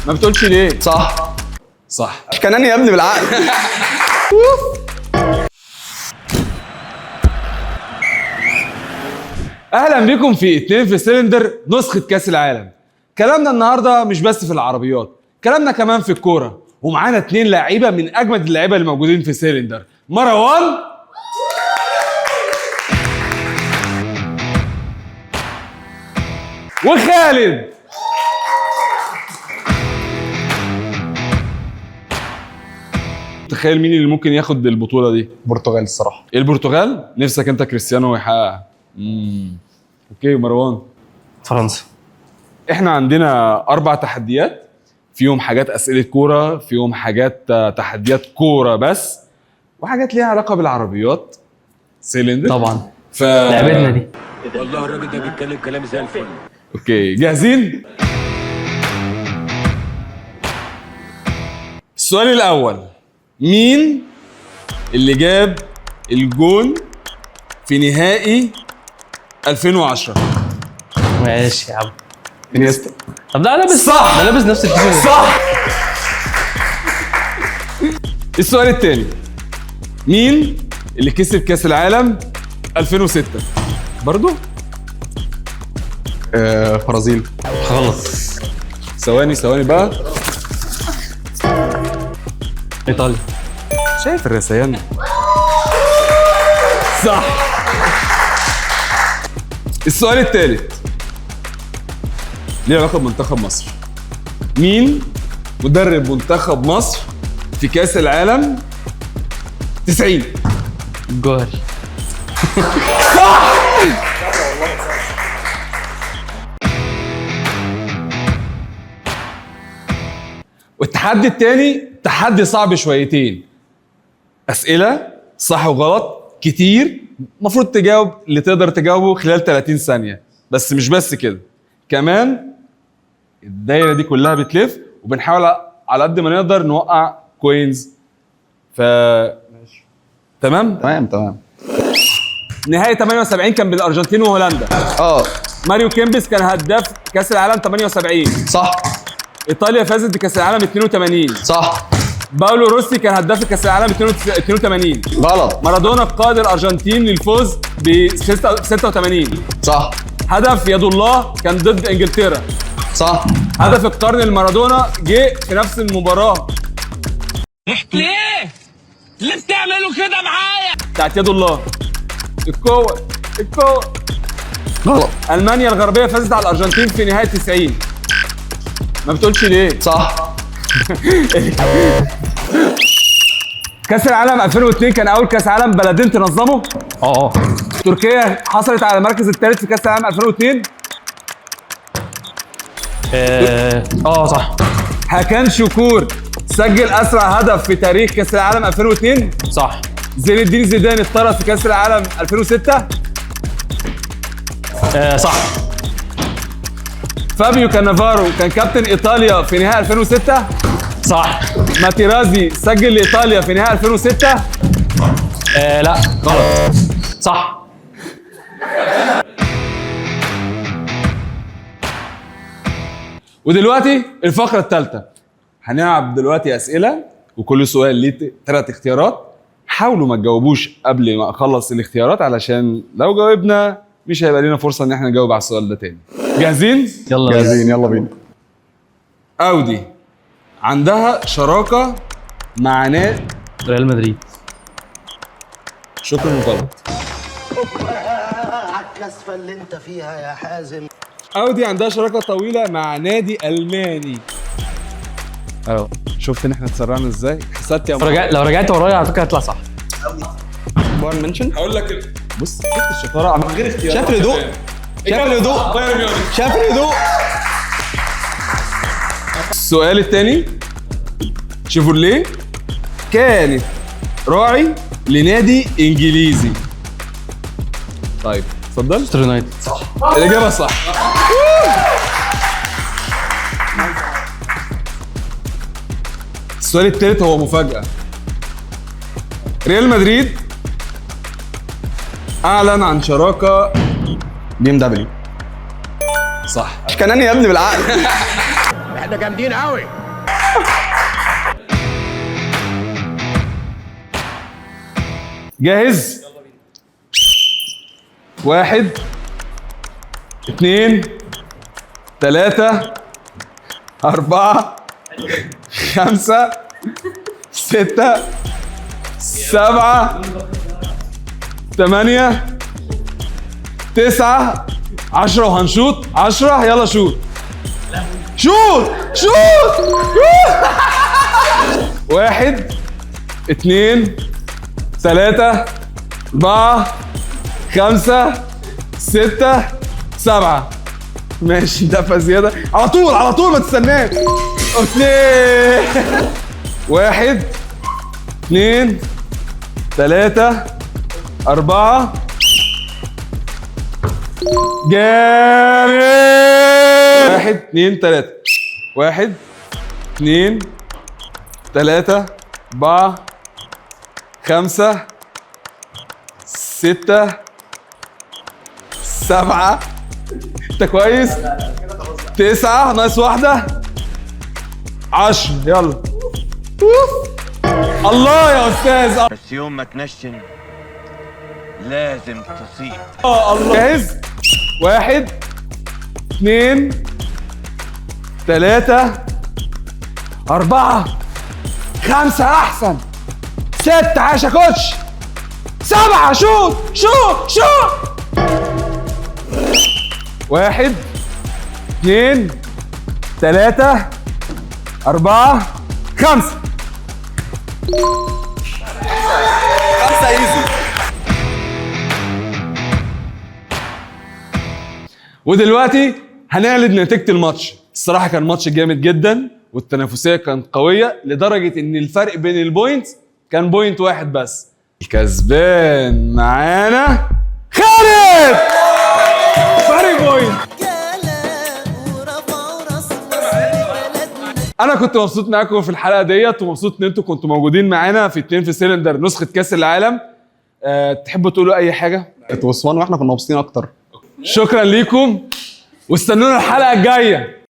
ما بتقولش ليه؟ صح. صح. كناني يا ابني بالعقل. اهلا بكم في 2 في سلندر نسخة كاس العالم. كلامنا النهارده مش بس في العربيات، كلامنا كمان في الكورة، ومعانا 2 لاعيبة من اجمد اللعيبة اللي موجودين في سلندر، مروان وخالد. تخيل مين اللي ممكن ياخد البطولة دي؟ البرتغال الصراحه. البرتغال؟ نفسك انت كريستيانو يحققها. اوكي مروان. فرنسا. احنا عندنا 4 تحديات، فيهم حاجات اسئله كوره، فيهم حاجات تحديات كوره بس، وحاجات ليها علاقه بالعربيات سيلندر طبعا لعبتنا دي. والله الراجل ده بيتكلم كلام زي الفل. اوكي جاهزين؟ السؤال الاول، مين اللي جاب الجون في نهائي 2010؟ ماشي يا عم. انيستا. طب ده لابس صح. ده لابس نفس التيشيرت. صح. السؤال الثاني، مين اللي كسب كاس العالم 2006؟ برضو؟ برازيل. غلط. ثواني بقى. ايطاليا. شايف الرسيان؟ صح. السؤال الثالث ليه علاقه بمنتخب مصر. مين مدرب منتخب مصر في كاس العالم 90؟ الجوهري. والتحدي الثاني تحدي صعب شويتين، اسئله صح وغلط كتير، المفروض تجاوب اللي تقدر تجاوبه خلال 30 ثانيه، بس مش بس كده، كمان الدايره دي كلها بتلف وبنحاول على قد ما نقدر نوقع كوينز. تمام. نهائي 78 كان بين الارجنتين وهولندا. ماريو كيمبس كان هداف كاس العالم 78. صح. ايطاليا فازت بكاس العالم 82. صح. باولو روسي كان هداف كاس العالم 82. غلط. مارادونا قاد الارجنتين للفوز ب 86. صح. هدف يد الله كان ضد انجلترا. صح. هدف القرن لمارادونا جه في نفس المباراه. ليه؟ ليه بتعملوا كده معايا؟ بتاعت يد الله. الكوة. غلط. المانيا الغربيه فازت على الارجنتين في نهايه 90. ما بتقولش ليه؟ صح. كاس العالم 2002 كان اول كاس عالم بلدين تنظمه. تركيا حصلت على المركز الثالث في كاس العالم 2002. صح. هاكان شكور سجل اسرع هدف في تاريخ كاس العالم 2002. صح. زين الدين زيدان اتطرد في كاس العالم 2006. صح. فابيو كانافارو كان كابتن ايطاليا في نهائي 2006. صح. ماتيرازي سجل لايطاليا في نهائي 2006. لا غلط. صح. ودلوقتي الفقرة الثالثة، هنلعب دلوقتي أسئلة وكل سؤال ليه 3 اختيارات. حاولوا ما تجاوبوش قبل ما أخلص الاختيارات علشان لو جاوبنا مش هيبقى لنا فرصة إن احنا نجاوب على السؤال ده تاني. جاهزين؟ يلا جاهزين. يلا بينا. أودي عندها شراكة مع نادي ريال مدريد. شكرا غلط. على الكسفة اللي انت فيها يا حازم. أودي عندها شراكة طويلة مع نادي ألماني. شفت ان احنا اتسرعنا ازاي؟ حسدت يا لو رجعت ورايا على فكره هتطلع صح. بايرن منشن. هقول لك بص شفت الشطارة من غير اختيار. شاف الهدوء. السؤال الثاني، شيفروليه كانت راعي لنادي انجليزي. طيب اتفضل. مانشستر يونايتد. الاجابه صح. السؤال الثالث هو مفاجاه. ريال مدريد اعلن عن شراكه BMW. صح. كناني يا ابني بالعقل. احنا جامدين قوي. جاهز؟ 1 2 3 4 5 6 7 8 9 10 وهنشوط 10. يلا شوط شوط شوط. 1 2 3 4 5 6 7. ماشي دفة زيادة على طول على طول ما تستناش. 2 1 2 3 4. جامد. 1 2 3 1 2 3 4 5 6 7. انت كويس. 9 ناقص واحدة 10. يلا. الله يا استاذ. بس يوم ما تنشن لازم تصيب. الله. جاهز؟ 1 2 3 4 5. احسن. 6. عاش يا كوتش. 7. شوط شوط شوط. 1 2 3 4 5. 5 ايزي. ودلوقتي هنعلن نتيجة الماتش. الصراحة كان ماتش جامد جدا والتنافسية كانت قوية لدرجة ان الفرق بين البوينتس كان بوينت واحد بس. الكسبان معانا خالد. فرق بوينت. انا كنت مبسوط معاكم في الحلقة ديت ومبسوط ان انتوا كنتوا موجودين معانا في 2 في سيلندر نسخة كاس العالم. تحبوا تقولوا اي حاجة؟ كانت وصفان واحنا كنا مبسوطين اكتر. شكرا ليكم واستنونا الحلقة الجاية.